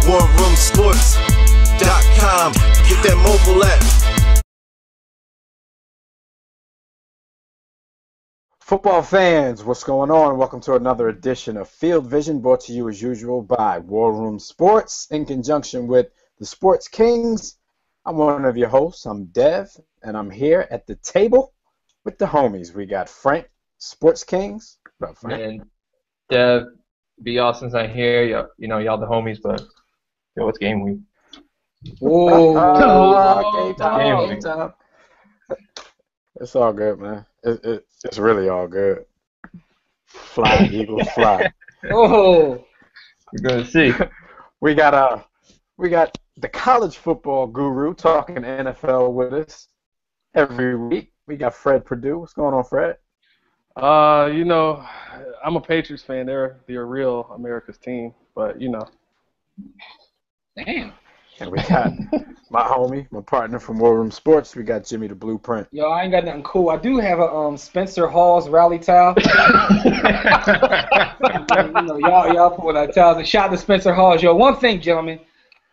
WarRoomSports.com. Get that mobile app. Football fans, what's going on? Welcome to another edition of Field Vision, brought to you as usual by War Room Sports in conjunction with the Sports Kings. I'm one of your hosts. I'm Dev, and I'm here at the table with the homies. We got Frank, Sports Kings. What up, Frank? And Dev, be all since I'm here. Y'all the homies, but yo, it's game week. Whoa. Game time. It's all good, man. It's really all good. Fly, Eagles, fly. Oh, we're gonna see. We got the college football guru talking NFL with us every week. We got Fred Purdue. What's going on, Fred? I'm a Patriots fan. They're real America's team, but Damn. And we got my homie, my partner from War Room Sports. We got Jimmy the Blueprint. Yo, I ain't got nothing cool. I do have a Spencer Hall's rally towel. y'all put that towels and shout out to Spencer Hall's. Yo, one thing, gentlemen.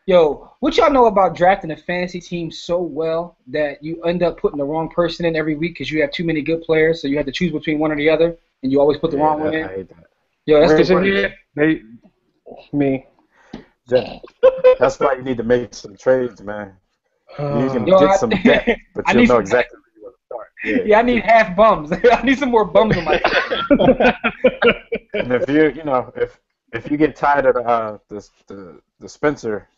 Yo, what y'all know about drafting a fantasy team so well that you end up putting the wrong person in every week because you have too many good players, so you have to choose between one or the other, and you always put the wrong one in? I hate that. Yo, that's the worst. Me. That's why you need to make some trades, man. You can Yo, get some depth, but you'll know exactly where you want to start. Yeah, I need half bums. I need some more bums on my team. And if if you get tired of the Spencer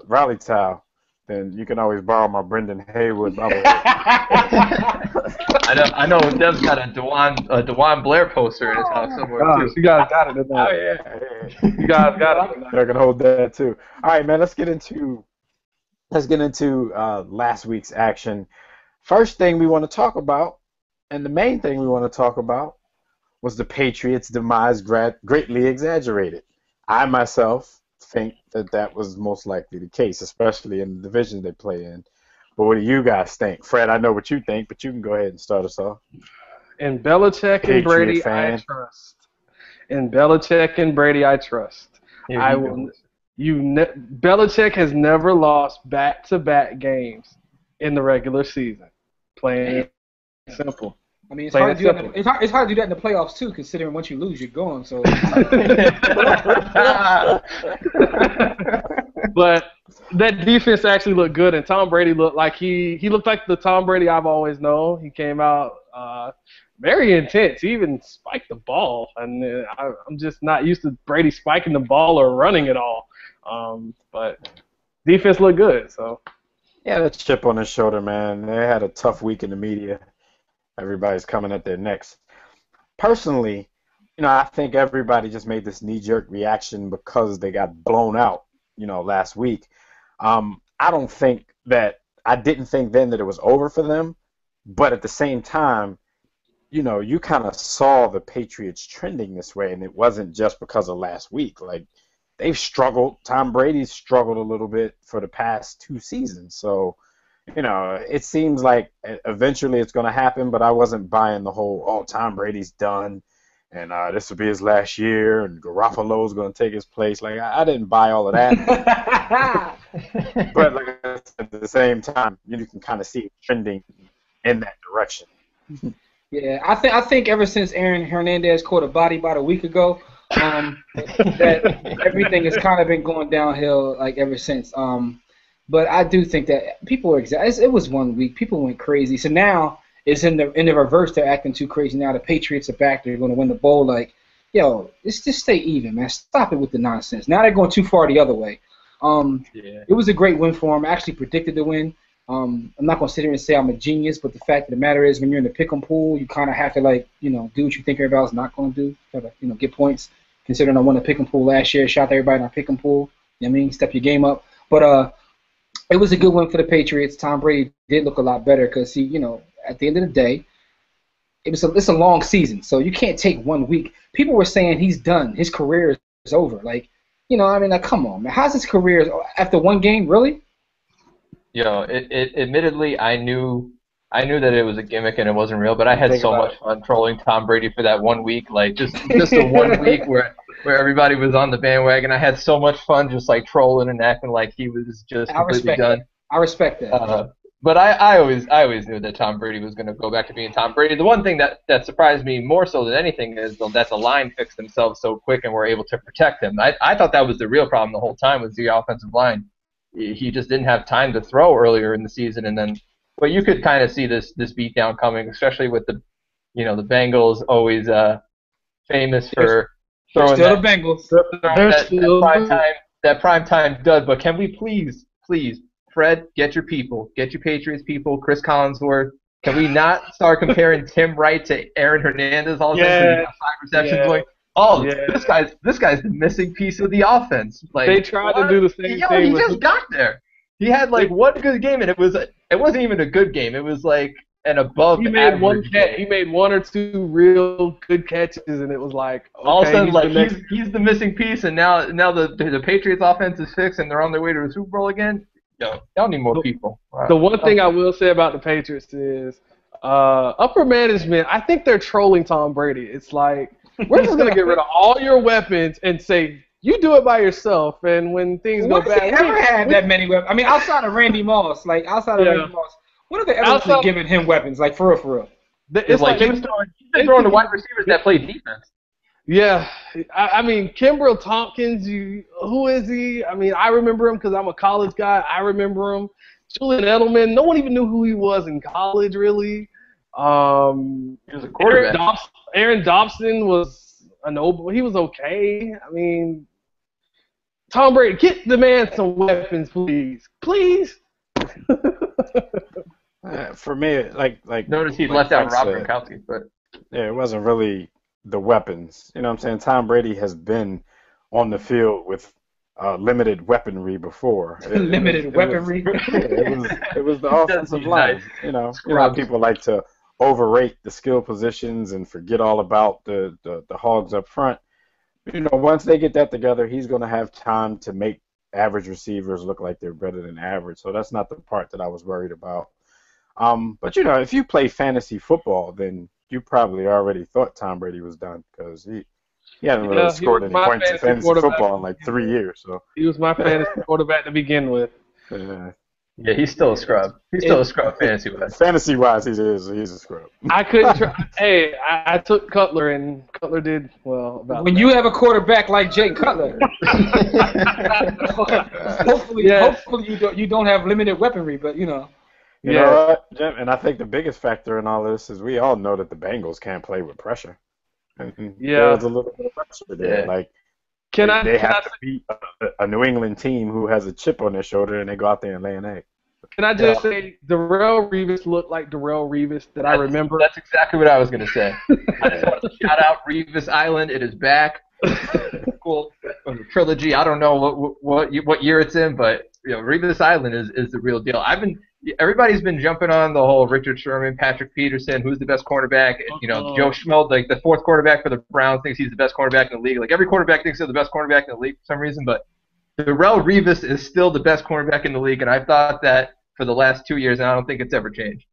rally towel, then you can always borrow my Brendan Haywood bobblehead. I know. Dev's got a Dewan Blair poster in his house somewhere too. You guys got it. Oh yeah. You guys got it. They're gonna hold that too. All right, man. Let's get into last week's action. First thing we want to talk about, and the main thing we want to talk about, was the Patriots' demise greatly exaggerated. I myself think that was most likely the case, especially in the division they play in. But what do you guys think? Fred, I know what you think, but you can go ahead and start us off. In Belichick and Brady, I trust. In Belichick and Brady, I trust. Belichick has never lost back-to-back games in the regular season. Plain and simple. I mean, it's hard to do that. It's hard to do that in the playoffs too, considering once you lose, you're gone. So. But that defense actually looked good, and Tom Brady looked like he looked like the Tom Brady I've always known. He came out very intense. He even spiked the ball, and I'm just not used to Brady spiking the ball or running it all. But defense looked good. So. Yeah, that chip on his shoulder, man. They had a tough week in the media. Everybody's coming at their necks. Personally, I think everybody just made this knee-jerk reaction because they got blown out, last week. I didn't think then that it was over for them, but at the same time, you kind of saw the Patriots trending this way, and it wasn't just because of last week. Like, they've struggled. Tom Brady's struggled a little bit for the past 2 seasons, so it seems like eventually it's going to happen, but I wasn't buying the whole, Tom Brady's done, and this will be his last year, and Garoppolo's going to take his place. Like, I didn't buy all of that. But like I said, at the same time, you can kind of see it trending in that direction. Yeah, I think ever since Aaron Hernandez caught a body about a week ago, that everything has kind of been going downhill like ever since. But I do think that people were it was 1 week. People went crazy. So now it's in the reverse. They're acting too crazy now. The Patriots are back. They're going to win the bowl. Like, yo, just stay even, man. Stop it with the nonsense. Now they're going too far the other way. It was a great win for them. I actually predicted the win. I'm not going to sit here and say I'm a genius, but the fact of the matter is when you're in the pick'em pool, you kind of have to, do what you think everybody else is not going to do. You have to, get points. Considering I won the pick'em pool last year, shout out to everybody in our pick'em pool. You know what I mean? Step your game up. But, it was a good win for the Patriots. Tom Brady did look a lot better because at the end of the day, it's a long season, so you can't take 1 week. People were saying he's done. His career is over. Come on, man. How's his career after 1 game? Really? Admittedly, I knew that it was a gimmick and it wasn't real, but I had so much fun trolling Tom Brady for that 1 week. Like just the 1 week where where everybody was on the bandwagon. I had so much fun just like trolling and acting like he was just completely done. I respect that. But I always knew that Tom Brady was going to go back to being Tom Brady. The one thing that surprised me more so than anything is that the line fixed themselves so quick and were able to protect him. I thought that was the real problem the whole time was the offensive line. He just didn't have time to throw earlier in the season, and then but you could kind of see this beatdown coming, especially with the Bengals always famous for throwing that primetime dud. But can we please Fred, get your Patriots people, Chris Collinsworth. Can we not start comparing Tim Wright to Aaron Hernandez all of a sudden? Because he got 5 receptions. This guy's the missing piece of the offense. Like, they tried to do the same thing. He just got there. He had like one good game, and it wasn't even a good game. It was like an above average game. He made 1 or 2 real good catches, and it was like all of a sudden, he's the missing piece, and now the Patriots offense is fixed, and they're on their way to the Super Bowl again. Y'all need more people. The one thing I will say about the Patriots is upper management, I think they're trolling Tom Brady. It's like, we're just going to get rid of all your weapons and say, you do it by yourself, and when things go bad. When have they ever had that many weapons? I mean, outside of Randy Moss, Randy Moss, when have they ever given him weapons, like for real? It's like he was throwing the wide receivers that played defense. Yeah, I mean, Kimbrel Tompkins, who is he? I mean, I remember him because I'm a college guy. I remember him. Julian Edelman, no one even knew who he was in college, really. He was a quarterback. Aaron Dobson was he was okay. I mean, Tom Brady, get the man some weapons, please. Please. For me, like notice he left out Rob Gronkowski, but yeah, it wasn't really the weapons. You know what I'm saying? Tom Brady has been on the field with limited weaponry before. Limited weaponry? It was the offensive line. You know, people like to overrate the skill positions and forget all about the hogs up front. You know, once they get that together, he's going to have time to make average receivers look like they're better than average. So that's not the part that I was worried about. But, you know, if you play fantasy football, then you probably already thought Tom Brady was done because he hadn't really scored any points in fantasy football in like 3 years. So he was my fantasy quarterback to begin with. Yeah, he's still a scrub. He's still a scrub fantasy-wise. Fantasy-wise, he's a scrub. I couldn't try. Hey, I took Cutler, and Cutler did well. When you have a quarterback like Jay Cutler, hopefully you don't have limited weaponry, but you know. You know what, Jim? And I think the biggest factor in all this is we all know that the Bengals can't play with pressure. There's a little bit of pressure there. Yeah. Like, they have to beat a New England team who has a chip on their shoulder, and they go out there and lay an egg. Can I just say, Darrelle Revis looked like Darrelle Revis that I remember? That's exactly what I was going to say. I just want to shout out Revis Island. It is back. Cool trilogy. I don't know what year it's in, but Revis Island is the real deal. Everybody's been jumping on the whole Richard Sherman, Patrick Peterson, who's the best cornerback. Joe Schmo, like the 4th quarterback for the Browns, thinks he's the best cornerback in the league. Like every quarterback thinks they're the best cornerback in the league for some reason, but Darrelle Revis is still the best cornerback in the league, and I've thought that for the last 2 years, and I don't think it's ever changed.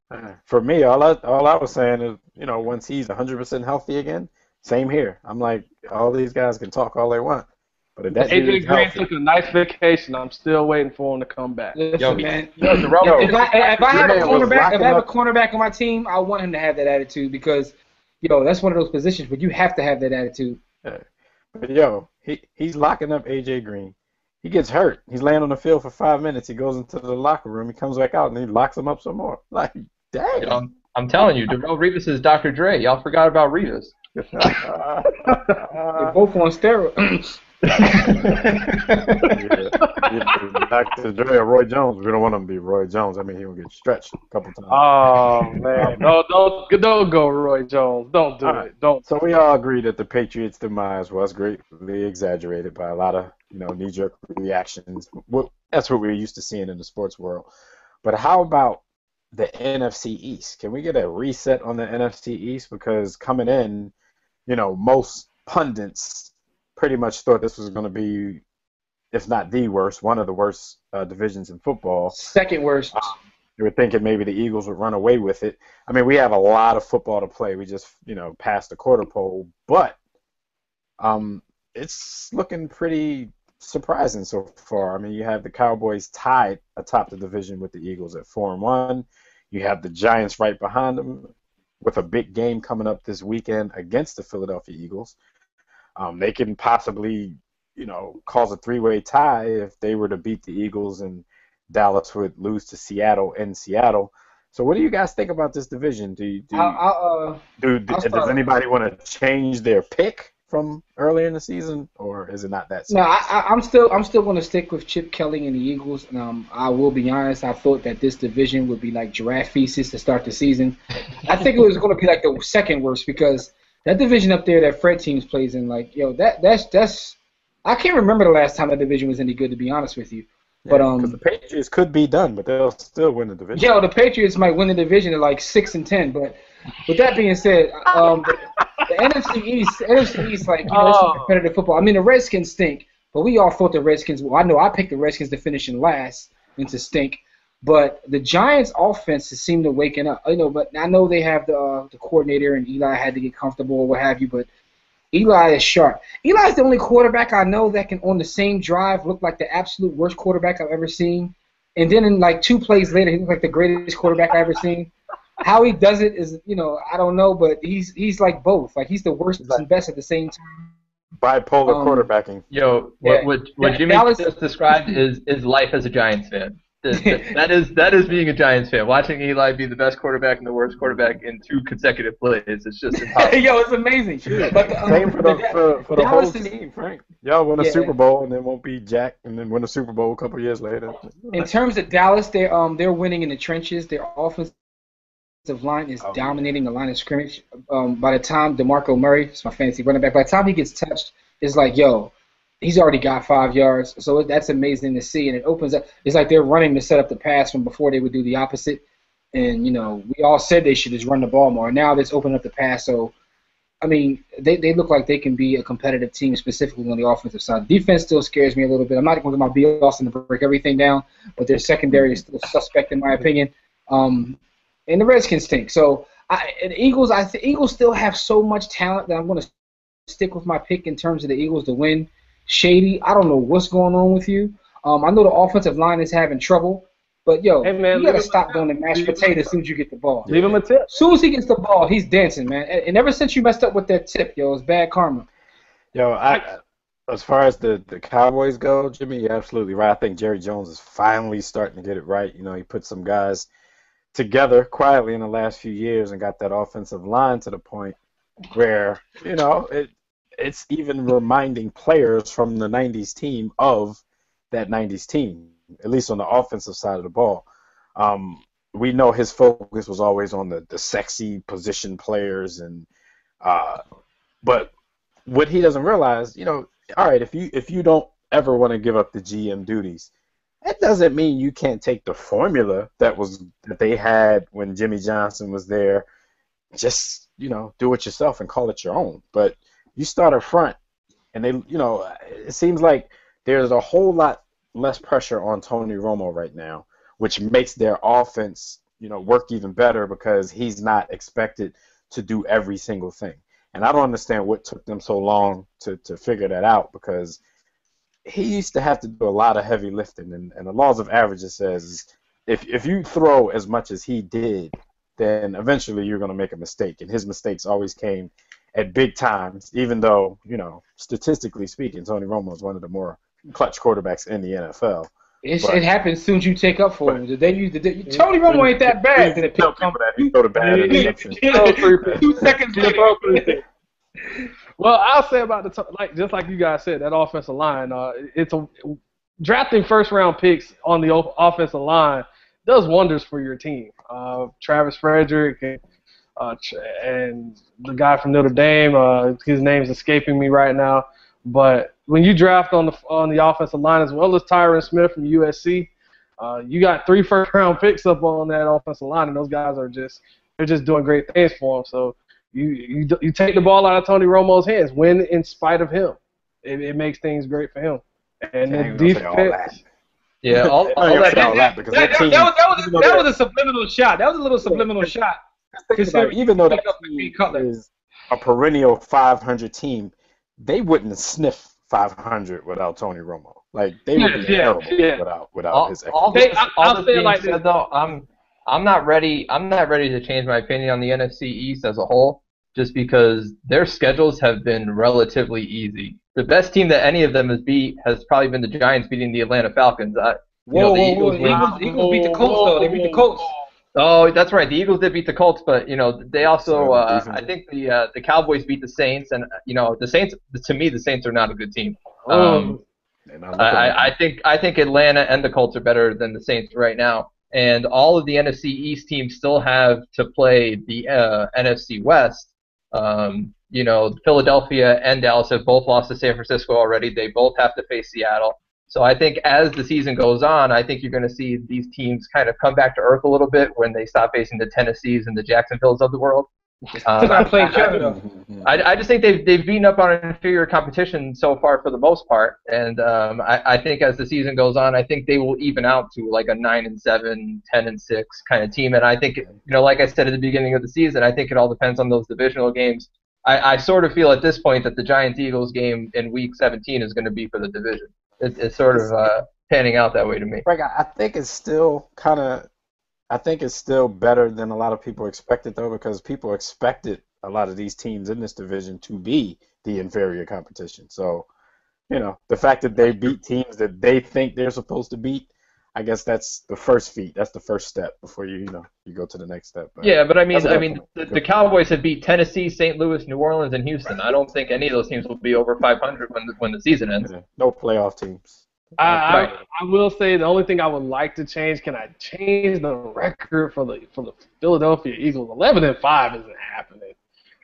For me, all I was saying is, once he's 100% healthy again, same here. I'm like, all these guys can talk all they want. But AJ Green took a nice vacation. I'm still waiting for him to come back. Listen, man. If I have a cornerback on my team, I want him to have that attitude because, that's one of those positions where you have to have that attitude. But he's locking up AJ Green. He gets hurt. He's laying on the field for 5 minutes. He goes into the locker room. He comes back out and he locks him up some more. Like, dang. I'm telling you, Darrelle Revis is Dr. Dre. Y'all forgot about Revis. They're both on steroids. Dr. Dre or Roy Jones. We don't want him to be Roy Jones. I mean, he'll get stretched a couple times. Oh man, don't go Roy Jones. Don't do it. Don't. So we all agree that the Patriots' demise was greatly exaggerated by a lot of knee-jerk reactions. That's what we're used to seeing in the sports world. But how about the NFC East? Can we get a reset on the NFC East? Because coming in, most pundits pretty much thought this was going to be, if not the worst, one of the worst divisions in football. Second worst. They were thinking maybe the Eagles would run away with it. I mean, we have a lot of football to play. We just, passed the quarter pole. But it's looking pretty surprising so far. I mean, you have the Cowboys tied atop the division with the Eagles at 4-1. You have the Giants right behind them with a big game coming up this weekend against the Philadelphia Eagles. They can possibly, cause a three-way tie if they were to beat the Eagles, and Dallas would lose to Seattle in Seattle. So what do you guys think about this division? Does anybody want to change their pick from earlier in the season, or is it not that No, serious? I'm still going to stick with Chip Kelly and the Eagles. I will be honest. I thought that this division would be like giraffe feces to start the season. I think it was going to be like the second worst because that division up there that Fred teams plays in, that's I can't remember the last time that division was any good, to be honest with you. Yeah, But because the Patriots could be done, but they'll still win the division. the Patriots might win the division at like 6-10. But with that being said, the NFC East, it's competitive football. I mean, the Redskins stink, but we all thought the Redskins. Well, I know I picked the Redskins to finish in last and to stink, but the Giants' offense seemed to waking up. But I know they have the coordinator and Eli had to get comfortable or what have you, but Eli is sharp. Eli's the only quarterback I know that can, on the same drive, look like the absolute worst quarterback I've ever seen. And then in like 2 plays later, he looks like the greatest quarterback I've ever seen. How he does it is, I don't know, but he's like both. Like he's the worst and best at the same time. Bipolar quarterbacking. What Jimmy just described is life as a Giants fan. That is being a Giants fan. Watching Eli be the best quarterback and the worst quarterback in 2 consecutive plays, it's just impossible. It's amazing. But Same for the whole team, Frank. Y'all win a Super Bowl and then won't be Jack, and then win a Super Bowl a couple years later. In terms of Dallas, they're winning in the trenches. Their offensive line is dominating the line of scrimmage. By the time DeMarco Murray, it's my fantasy running back, by the time he gets touched, it's like, he's already got 5 yards. So that's amazing to see, and it opens up. It's like they're running to set up the pass from before they would do the opposite. And, we all said they should just run the ball more. Now that's opening up the pass. So, I mean, they look like they can be a competitive team, specifically on the offensive side. Defense still scares me a little bit. I'm not going to get my B. Austin to break everything down, but their secondary is still suspect in my opinion. And the Redskins stink. So, the Eagles, the Eagles still have so much talent that I'm going to stick with my pick in terms of the Eagles to win. Shady, I don't know what's going on with you. I know the offensive line is having trouble, but you got to stop doing the mashed potatoes as soon as you get the ball. Leave him a tip. As soon as he gets the ball, he's dancing, man. And ever since you messed up with that tip, it's bad karma. As far as the Cowboys go, Jimmy, you're absolutely right. I think Jerry Jones is finally starting to get it right. He put some guys together quietly in the last few years and got that offensive line to the point where, it's even reminding players from the 90s team of that 90s team, at least on the offensive side of the ball. We know his focus was always on the sexy position players, but what he doesn't realize, all right, if you don't ever want to give up the GM duties, that doesn't mean you can't take the formula that they had when Jimmy Johnson was there, just do it yourself and call it your own. But you start up front, and it seems like there's a whole lot less pressure on Tony Romo right now, which makes their offense, work even better because he's not expected to do every single thing. And I don't understand what took them so long to figure that out, because he used to have to do a lot of heavy lifting, and the laws of averages says if you throw as much as he did, then eventually you're going to make a mistake. And his mistakes always came at big times, even though, statistically speaking, Tony Romo is one of the more clutch quarterbacks in the NFL. It happens as soon as you take up for him. Tony Romo ain't that bad. He tell people that he throw the bad interception. 2 seconds later. Well, I'll say about just like you guys said, that offensive line. Drafting first-round picks on the offensive line does wonders for your team. Travis Frederick and the guy from Notre Dame, his name's escaping me right now. But when you draft on the offensive line, as well as Tyron Smith from USC, you got 3 first-round picks up on that offensive line, and those guys are just doing great things for him. So you take the ball out of Tony Romo's hands, win in spite of him. It makes things great for him. And the defense. Yeah, all that. Because that was a subliminal shot. That was a little subliminal shot. Even though that team is a perennial 500 team, they wouldn't sniff 500 without Tony Romo. Like they would be terrible without his. All this being said, though, I'm not ready. I'm not ready to change my opinion on the NFC East as a whole, just because their schedules have been relatively easy. The best team that any of them has beat has probably been the Giants beating the Atlanta Falcons. The Eagles beat the Colts though. They beat the Colts. Oh, that's right. The Eagles did beat the Colts, but they also I think the Cowboys beat the Saints, and the Saints, to me, the Saints are not a good team. I think Atlanta and the Colts are better than the Saints right now, and all of the NFC East teams still have to play the NFC West. Philadelphia and Dallas have both lost to San Francisco already. They both have to face Seattle. So I think as the season goes on, I think you're going to see these teams kind of come back to earth a little bit when they stop facing the Tennessees and the Jacksonvilles of the world. I just think they've beaten up on inferior competition so far for the most part, and I think as the season goes on, I think they will even out to like a 9-7, 10-6 kind of team. And I think like I said at the beginning of the season, I think it all depends on those divisional games. I sort of feel at this point that the Giants-Eagles game in Week 17 is going to be for the division. It's sort of panning out that way to me. Frank, I think it's still better than a lot of people expected, though, because people expected a lot of these teams in this division to be the inferior competition. So, the fact that they beat teams that they think they're supposed to beat, I guess that's the first feat. That's the first step before you go to the next step. But yeah, but the Cowboys have beat Tennessee, St. Louis, New Orleans, and Houston. I don't think any of those teams will be over 500 when the season ends. Yeah, no playoff teams. I will say the only thing I would like to change. Can I change the record for the Philadelphia Eagles? 11-5 isn't happening.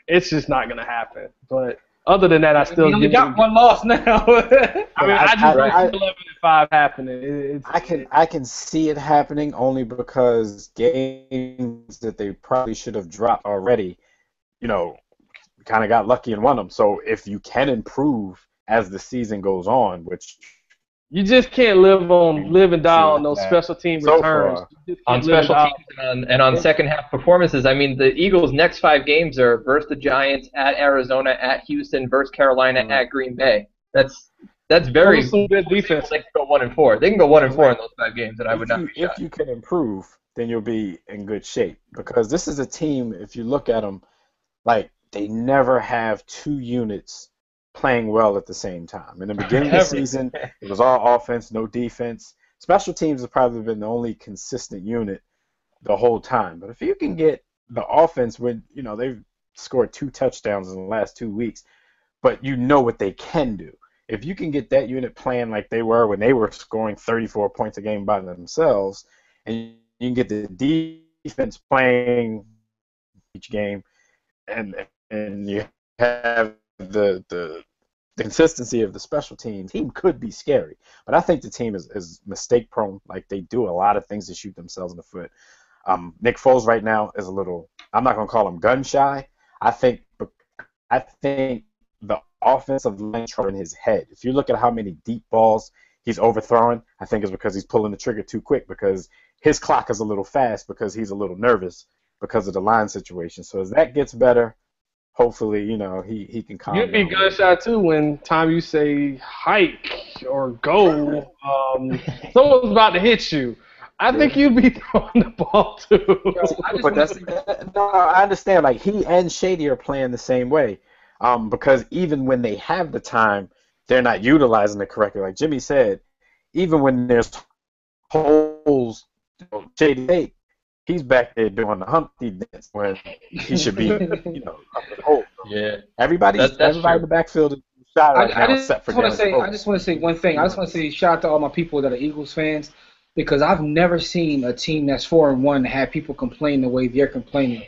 It's just not going to happen. But other than that, I still got one loss now. I just don't see 11-5 happening. I can see it happening only because games that they probably should have dropped already, kind of got lucky and won them. So if you can improve as the season goes on, which you just can't live and die on those special team returns. On special teams and on second half performances. I mean, the Eagles' next 5 games are versus the Giants, at Arizona, at Houston, versus Carolina, at Green Bay. That's very some good defense. They can go 1-4. They can go 1-4 in those 5 games, and I would not be shocked. If you can improve, then you'll be in good shape, because this is a team. If you look at them, like they never have 2 units playing well at the same time. In the beginning of the season, it was all offense, no defense. Special teams have probably been the only consistent unit the whole time. But if you can get the offense when, they've scored 2 touchdowns in the last 2 weeks, but what they can do. If you can get that unit playing like they were when they were scoring 34 points a game by themselves, and you can get the defense playing each game, and you have the consistency of the special team could be scary. But I think the team is mistake prone. Like they do a lot of things to shoot themselves in the foot. Nick Foles right now is a little, I'm not going to call him gun shy. I think the offensive line in his head. If you look at how many deep balls he's overthrowing, I think it's because he's pulling the trigger too quick, because his clock is a little fast, because he's a little nervous because of the line situation. So as that gets better, hopefully, he can calm down. You'd be gunshot too when time you say hike or go, someone's about to hit you. I think you'd be throwing the ball too. I understand. Like he and Shady are playing the same way, because even when they have the time, they're not utilizing it correctly. Like Jimmy said, even when there's holes, Shady, he's back there doing the Humpty dance when he should be, up in the hole. Yeah. Everybody in the backfield is shot right now. I just want to say one thing. I just want to say shout out to all my people that are Eagles fans, because I've never seen a team that's 4-1 have people complain the way they're complaining.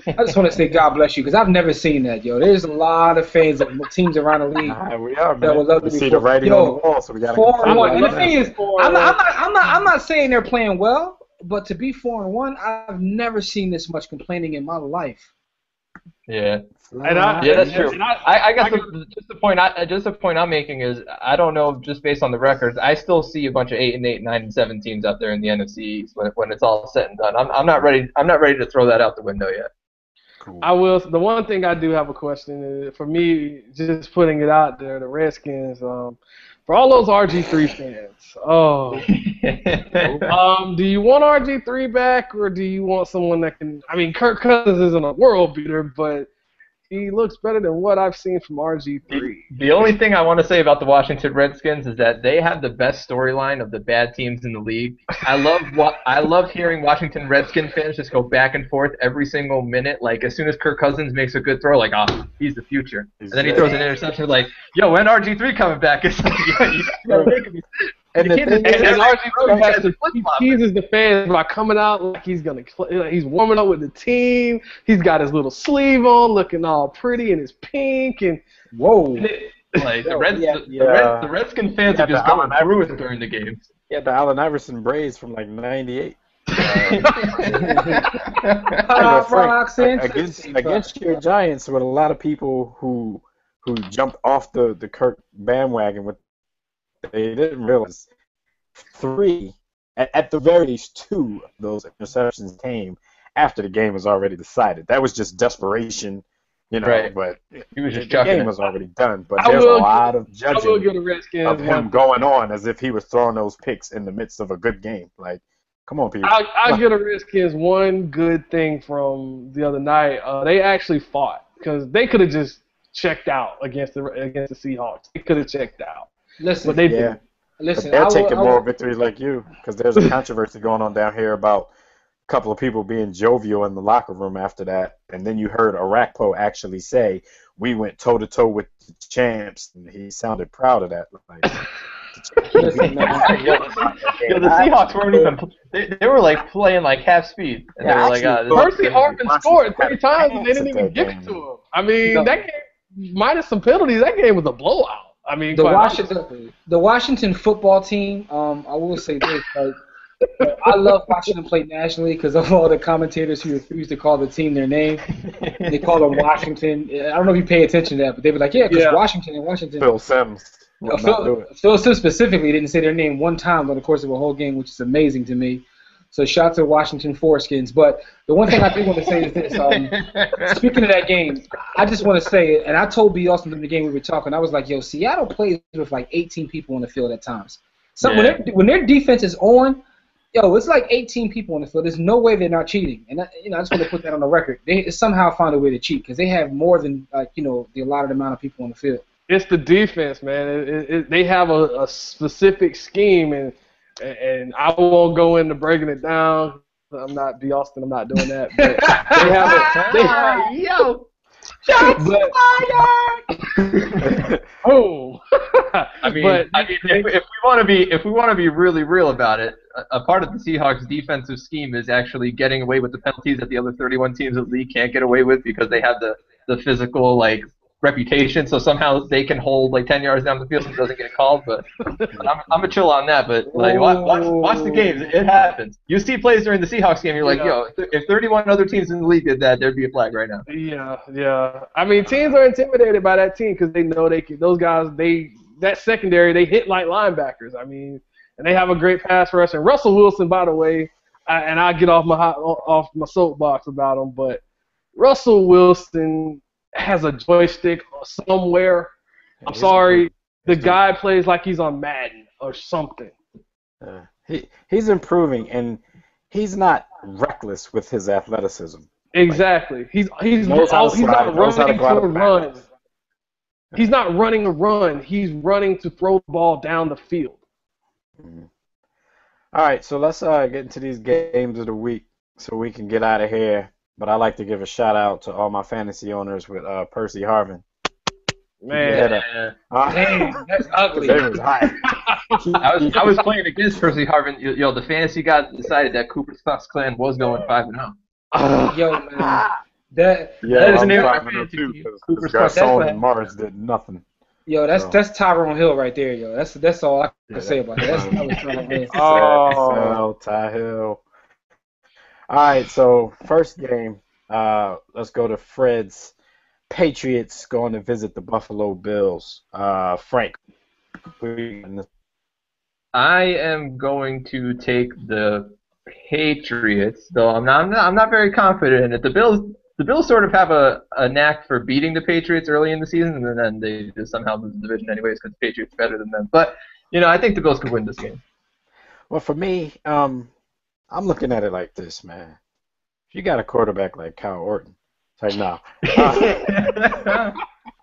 I just want to say God bless you, because I've never seen that, yo. There's a lot of fans of teams around the league. We are, man. That would love to see the writing on the wall, so we got to 4-1. And the thing is, I'm not saying they're playing well, but to be 4-1, I've never seen this much complaining in my life. Yeah. That's true. I guess the point I'm making is, I don't know, just based on the records, I still see a bunch of 8-8, 9-7 teams out there in the NFC East when it's all said and done. I'm not ready to throw that out the window yet. Cool. I will. The one thing I do have a question is, for me, just putting it out there, the Redskins, for all those RG3 fans, do you want RG3 back, or do you want someone that can? I mean, Kirk Cousins isn't a world beater, but he looks better than what I've seen from RG3. The only thing I want to say about the Washington Redskins is that they have the best storyline of the bad teams in the league. I love hearing Washington Redskins fans just go back and forth every single minute. Like, as soon as Kirk Cousins makes a good throw, like, oh, he's the future. And then he throws an interception, like, yo, when RG3 coming back? It's like, yo, you gotta make him. And RG3 has to teases the fans by coming out like he's warming up with the team. He's got his little sleeve on, looking all pretty, and his pink. And whoa, like the Redskin fans are just going through it during the games. Yeah, the Allen Iverson braids from like '98. Against your Giants, with a lot of people who jumped off the Kirk bandwagon with. They didn't realize at the very least 2 of those interceptions came after the game was already decided. That was just desperation, right. But he was just the game was already done. But there's a lot of judging of him going on as if he was throwing those picks in the midst of a good game. Like, come on, people. I'll give the Redskins one good thing from the other night. They actually fought, because they could have just checked out against the Seahawks. They could have checked out. Listen, but they did. Listen, they're taking more victories like you, because there's a controversy going on down here about a couple of people being jovial in the locker room after that, and then you heard Arakpo actually say, "We went toe-to-toe with the champs," and he sounded proud of that. Like, listen, man. The Seahawks weren't even. They were like playing like half speed. And they were like, Percy Harvin scored 3 times, and they didn't even give it to him. I mean, that game, minus some penalties, that game was a blowout. I mean, the Washington football team. I will say this: I love watching them play nationally because of all the commentators who refuse to call the team their name. They call them Washington. I don't know if you pay attention to that, but they were like, "Yeah, because Washington and Washington." Phil Sims. Phil Sims specifically didn't say their name one time on the course of a whole game, which is amazing to me. So shout out to Washington Foreskins. But the one thing I do want to say is this. Speaking of that game, I just want to say, and I told B. Austin in the game we were talking, I was like, yo, Seattle plays with like 18 people on the field at times. So when their defense is on, yo, it's like 18 people on the field. There's no way they're not cheating. And I just want to put that on the record. They somehow found a way to cheat because they have more than the allotted amount of people on the field. It's the defense, man. They have a specific scheme, and I won't go into breaking it down. I'm not B. Austin. I'm not doing that. But they have yo, shots fired. Oh. If we want to be really real about it, a part of the Seahawks' defensive scheme is actually getting away with the penalties that the other 31 teams in the league can't get away with because they have the physical reputation, so somehow they can hold 10 yards down the field and it doesn't get called. But I'm a chill on that. But watch the games. It happens. You see plays during the Seahawks game, you're like, yo, if 31 other teams in the league did that, there'd be a flag right now. Yeah. I mean, teams are intimidated by that team because they know they can. Those guys, that secondary, they hit like linebackers. I mean, and they have a great pass rush. And Russell Wilson, by the way, and I get off my soapbox about him, but Russell Wilson has a joystick somewhere. I'm sorry. The guy plays like he's on Madden or something. He's improving, and he's not reckless with his athleticism. Exactly. He's not running to run. He's not running a run. He's running to throw the ball down the field. Mm-hmm. All right, so let's get into these games of the week so we can get out of here. But I'd like to give a shout-out to all my fantasy owners with Percy Harvin. Man, damn, that's ugly. Was high. I was playing against Percy Harvin. Yo, the fantasy god decided that Cooper's Fox Clan was going 5-0. Yo, man. That is I'm 5-0 too, because Garcon and Morris did nothing. Yo, that's Tyrone Hill right there, yo. That's all I can say about that. That was Tyrone Hill. Oh, Ty Hill. All right, so first game, let's go to Fred's Patriots going to visit the Buffalo Bills. Frank. I am going to take the Patriots, though I'm not very confident in it. The Bills the Bills sort of have a knack for beating the Patriots early in the season, and then they just somehow lose the division anyways because the Patriots are better than them. But, I think the Bills could win this game. Well, for me, I'm looking at it like this, man. If you got a quarterback like Kyle Orton, it's like, nah.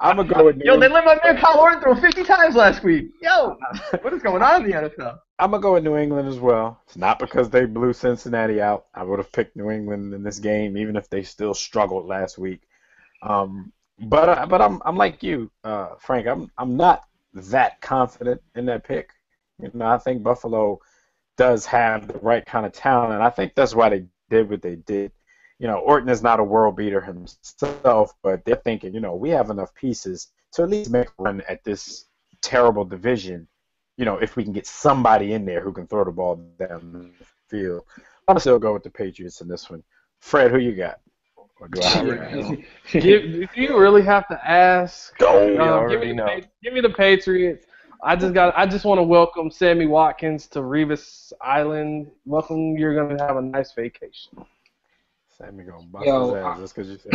I'm going to go with New Yo, they England. let my man Kyle Orton throw 50 times last week. Yo, what is going on in the NFL? I'm going to go with New England as well. It's not because they blew Cincinnati out. I would have picked New England in this game, even if they still struggled last week. But I'm like you, Frank. I'm not that confident in that pick. I think Buffalo does have the right kind of talent. I think that's why they did what they did. Orton is not a world beater himself, but they're thinking, we have enough pieces to at least make a run at this terrible division. If we can get somebody in there who can throw the ball down the field. I'm gonna still go with the Patriots in this one. Fred, who you got? Or do I already know? Do you really have to ask? already Give me the Patriots. I just want to welcome Sammy Watkins to Revis Island. Welcome. You're gonna have a nice vacation. Sammy gonna bust his ass just because you said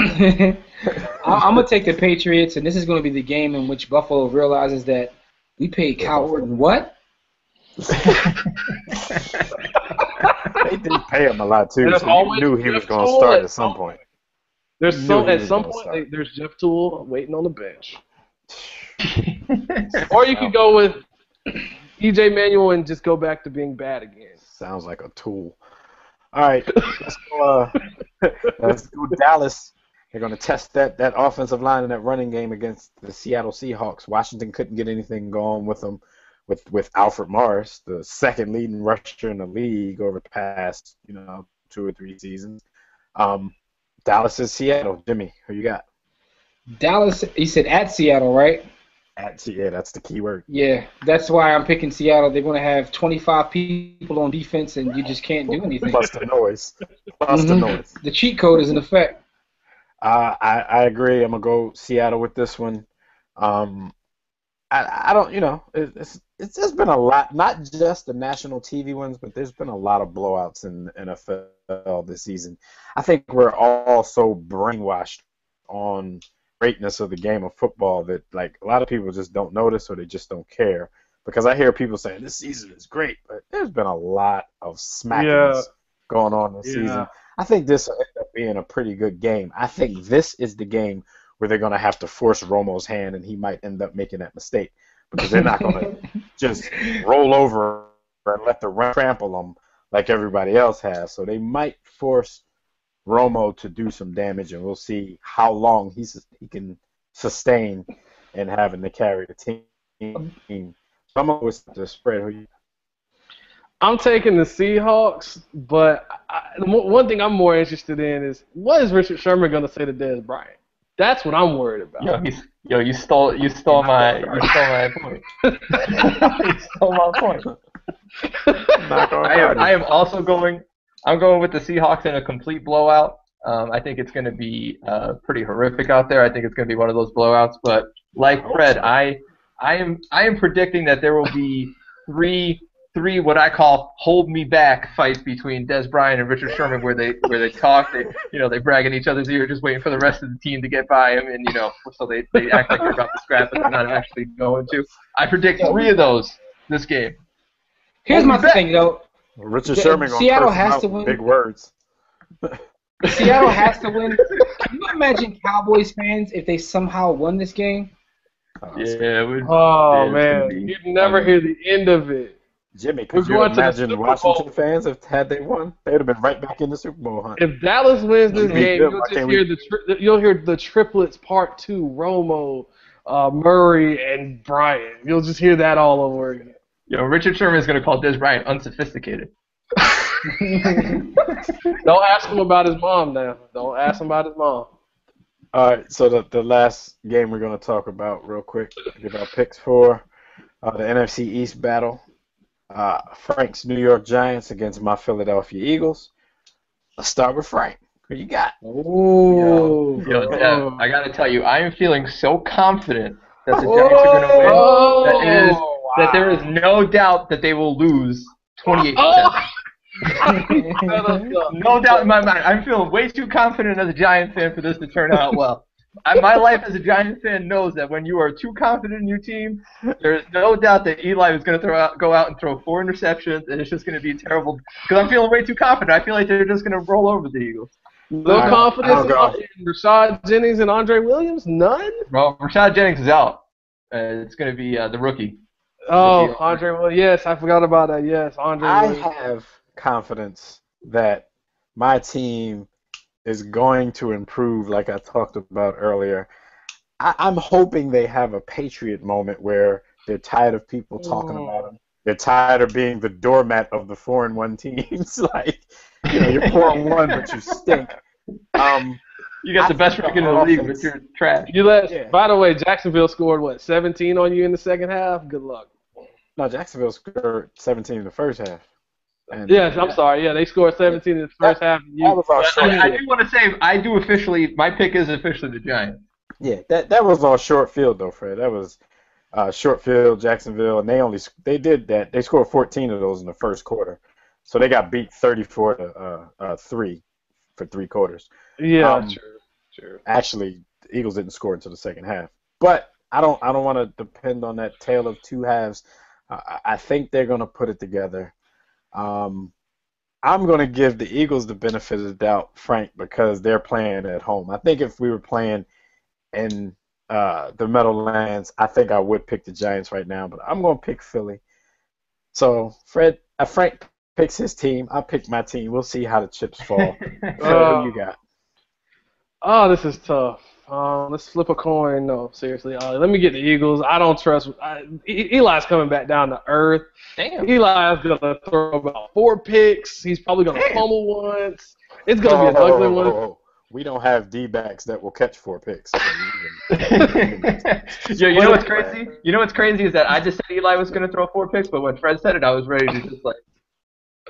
that. I'm gonna take the Patriots, and this is gonna be the game in which Buffalo realizes that we paid Kyle Orton what? They did pay him a lot too, There's so you always knew he was Jeff gonna Toole start at at some some point. There's Knew some he at was some gonna point. start. There's Jeff Toole waiting on the bench. Or you could go with EJ Manuel and just go back to being bad again. Sounds like a tool. All right, let's go Dallas. They're going to test that offensive line and that running game against the Seattle Seahawks. Washington couldn't get anything going with them, with Alfred Morris, the second leading rusher in the league over the past 2 or 3 seasons. Dallas is Seattle. Jimmy, who you got? Dallas, you said at Seattle, right? Yeah, that's the key word. Yeah, that's why I'm picking Seattle. They're going to have 25 people on defense, and you just can't do anything. Plus the noise. Plus the noise. The cheat code is in effect. I agree. I'm gonna go Seattle with this one. I don't, it's just been a lot, not just the national TV ones, but there's been a lot of blowouts in the NFL this season. I think we're all so brainwashed on greatness of the game of football that like a lot of people just don't notice or they just don't care. Because I hear people saying this season is great, but there's been a lot of smackings going on this season. I think this will end up being a pretty good game. I think this is the game where they're going to have to force Romo's hand, and he might end up making that mistake because they're not going to just roll over and let the run trample them like everybody else has. So they might force Romo to do some damage, and we'll see how long he can sustain and having to carry the team. So I'm going to the spread. I'm taking the Seahawks, but one thing I'm more interested in is what is Richard Sherman going to say to Dez Bryant? That's what I'm worried about. You stole my point. You stole my point. I am also going. I'm going with the Seahawks in a complete blowout. I think it's going to be pretty horrific out there. I think it's going to be one of those blowouts. But like Fred, I am predicting that there will be three what I call hold me back fights between Dez Bryant and Richard Sherman where they talk, they brag in each other's ear just waiting for the rest of the team to get by him and so they act like they're about to scrap but they're not actually going to. I predict 3 of those this game. Here's my thing though. Richard Sherman going Seattle to has to win. Big words. Seattle has to win. Can you imagine Cowboys fans if they somehow won this game? Yeah, it would. Oh man, you'd never hear the end of it. Jimmy, could you imagine Washington fans if had they won? They would have been right back in the Super Bowl hunt. If Dallas wins this game, you'll hear the triplets part 2, Romo, Murray, and Bryant. You'll just hear that all over again. Richard Sherman is going to call Dez Bryant unsophisticated. Don't ask him about his mom now. Don't ask him about his mom. All right, so the last game we're going to talk about real quick, give our picks for the NFC East battle. Frank's New York Giants against my Philadelphia Eagles. Let's start with Frank. Who you got? Yo, I got to tell you, I am feeling so confident that the Giants are going to win that there is no doubt that they will lose 28-7. No doubt in my mind. I'm feeling way too confident as a Giants fan for this to turn out well. My life as a Giants fan knows that when you are too confident in your team, there's no doubt that Eli is going to go out and throw 4 interceptions, and it's just going to be terrible. Because I'm feeling way too confident. I feel like they're just going to roll over the Eagles. No confidence in Rashad Jennings and Andre Williams? None? Well, Rashad Jennings is out. It's going to be the rookie. Oh, Andre Williams. Yes, I forgot about that. Yes, Andre Williams. I have confidence that my team is going to improve like I talked about earlier. I'm hoping they have a Patriot moment where they're tired of people talking about them. They're tired of being the doormat of the 4-1 teams. Like, you're 4-1, but you stink. You got the best record in the league, but you're trash. By the way, Jacksonville scored, 17 on you in the second half? Good luck. No, Jacksonville scored 17 in the first half. And yes, I'm sorry. Yeah, they scored 17 in the first half. I do want to say, my pick is officially the Giants. Yeah, that was all short field, though, Fred. That was short field, Jacksonville, and they did that. They scored 14 of those in the first quarter. So they got beat 34-3 for 3 quarters. Yeah, true. Actually, the Eagles didn't score until the second half. But I don't want to depend on that tale of 2 halves. I think they're going to put it together. I'm going to give the Eagles the benefit of the doubt, Frank, because they're playing at home. I think if we were playing in the Meadowlands, I think I would pick the Giants right now, but I'm going to pick Philly. So, Frank picks his team. I'll pick my team. We'll see how the chips fall. Fred, who you got? Oh, this is tough. Let's flip a coin. No, seriously. Let me get the Eagles. I don't trust. Eli's coming back down to earth. Damn. Eli's going to throw about 4 picks. He's probably going to fumble once. It's going to be an ugly one. We don't have D-backs that will catch 4 picks. Yo, you know what's crazy? You know what's crazy is that I just said Eli was going to throw 4 picks, but when Fred said it, I was ready to just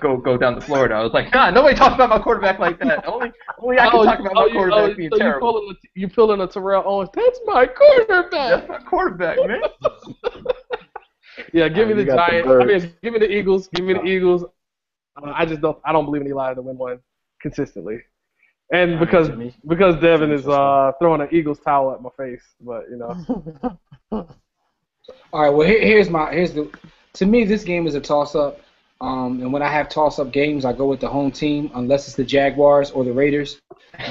go down to Florida. I was like, nah, nobody talks about my quarterback like that. Only I can talk about my quarterback being terrible. You pulling a Terrell Owens? That's my quarterback. That's my quarterback, man. Yeah, give me the Giants. Give me the Eagles. Give me the Eagles. I don't believe in Eli to win one consistently. And because Devin is throwing an Eagles towel at my face, but All right. Well, to me, this game is a toss-up. And when I have toss-up games, I go with the home team unless it's the Jaguars or the Raiders.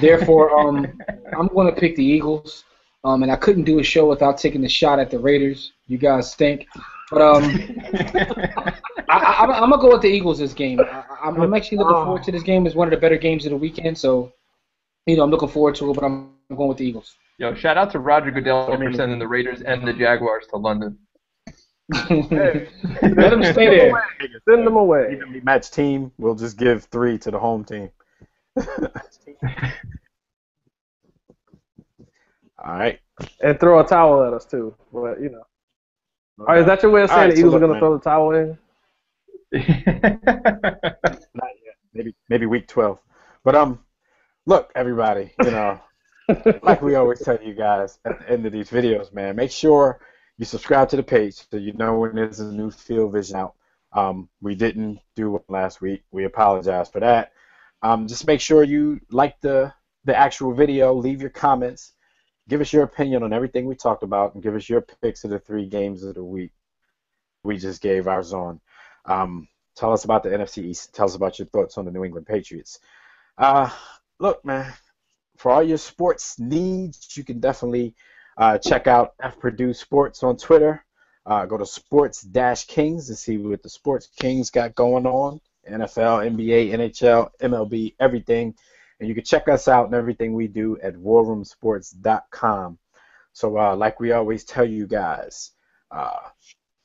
Therefore, I'm going to pick the Eagles. And I couldn't do a show without taking the shot at the Raiders. You guys stink. But I'm going to go with the Eagles this game. I'm actually looking forward to this game. It's one of the better games of the weekend. So, I'm looking forward to it, but I'm going with the Eagles. Yo, shout out to Roger Goodell for sending the Raiders and the Jaguars to London. Hey, let them stay there. Send them away. Evenly matched team. We'll just give 3 to the home team. All right. And throw a towel at us too. But All right, is that your way of saying the Eagles are going to throw the towel in? Not yet. Maybe week 12. But look, everybody. Like we always tell you guys at the end of these videos, man, make sure you subscribe to the page so you know when there's a new Field Vision out. We didn't do one last week. We apologize for that. Just make sure you like the actual video, leave your comments, give us your opinion on everything we talked about, and give us your picks of the 3 games of the week we just gave ours on. Tell us about the NFC East. Tell us about your thoughts on the New England Patriots. Look, man, for all your sports needs, you can definitely check out F Purdue Sports on Twitter. Go to Sports-Kings to see what the Sports Kings got going on. NFL, NBA, NHL, MLB, everything. And you can check us out and everything we do at warroomsports.com. So like we always tell you guys,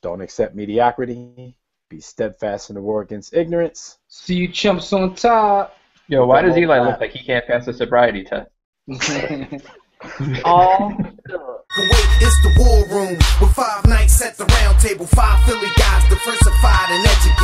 don't accept mediocrity. Be steadfast in the war against ignorance. See you chumps on top. Yo, why does Eli look like he can't pass the sobriety test? Oh. Wait, it's the war room with 5 nights at the round table. 5 Philly guys, diversified and educated.